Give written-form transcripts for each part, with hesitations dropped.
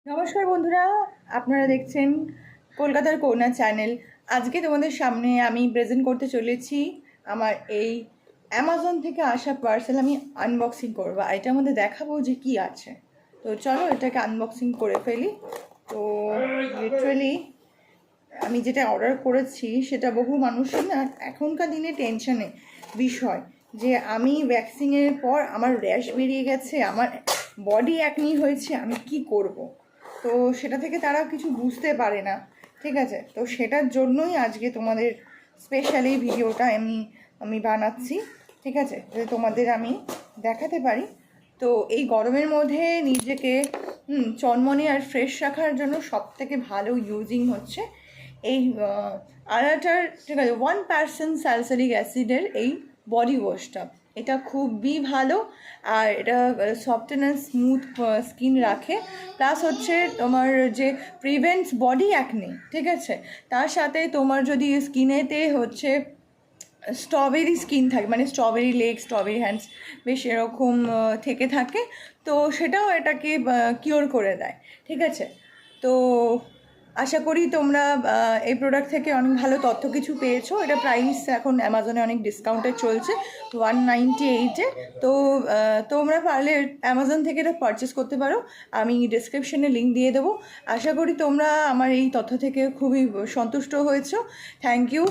নমস্কার বন্ধুরা, আপনারা দেখছেন কলকাতার কন্যা চ্যানেল। আজকে তোমাদের সামনে আমি প্রেজেন্ট করতে চলেছি আমার এই অ্যামাজন থেকে আসা পার্সেল। আমি আনবক্সিং করবো, এটার মধ্যে দেখাবো যে কি আছে। তো চলো এটাকে আনবক্সিং করে ফেলি। তো লিটারালি আমি যেটা অর্ডার করেছি সেটা বহু মানুষই না এখনকার দিনে টেনশনে বিষয় যে আমি ভ্যাকসিনের পর আমার র্যাশ বেরিয়ে গেছে, আমার বডি অ্যাকনি হয়েছে, আমি কি করব। তো সেটা থেকে তারা কিছু বুঝতে পারে না, ঠিক আছে। তো সেটার জন্যই আজকে তোমাদের স্পেশালি ভিডিওটা আমি বানাচ্ছি, ঠিক আছে, যাতে তোমাদের আমি দেখাতে পারি। তো এই গরমের মধ্যে নিজেকে চনমনে আর ফ্রেশ রাখার জন্য সবথেকে ভালো ইউজিং হচ্ছে এই আলাটার, ঠিক আছে, 1% স্যালিসিলিক অ্যাসিডের এই বডি ওয়াশটা। এটা খুবই ভালো আর এটা সফট অ্যান্ড স্মুথ স্কিন রাখে, প্লাস হচ্ছে তোমার যে প্রিভেন্টস বডি অ্যাকনে, ঠিক আছে। তার সাথে তোমার যদি স্কিনেতে হচ্ছে স্ট্রবেরি স্কিন থাকে, মানে স্ট্রবেরি লেগ, স্ট্রবেরি হ্যান্ডস বেশ এরকম থেকে থাকে, তো সেটাও এটাকে কিওর করে দেয়, ঠিক আছে। তো আশা করি তোমরা এই প্রোডাক্ট থেকে অনেক ভালো তথ্য কিছু পেয়েছো। এটা প্রাইস এখন অ্যামাজনে অনেক ডিসকাউন্টে চলছে 198-এ। তো তোমরা পারলে অ্যামাজন থেকে এটা পারচেস করতে পারো, আমি ডিসক্রিপশনে লিঙ্ক দিয়ে দেবো। আশা করি তোমরা আমার এই তথ্য থেকে খুবই সন্তুষ্ট হয়েছো। থ্যাংক ইউ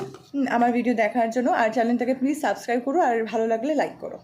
আমার ভিডিও দেখার জন্য। আর চ্যানেলটাকে প্লিজ সাবস্ক্রাইব করো, আর ভালো লাগলে লাইক করো।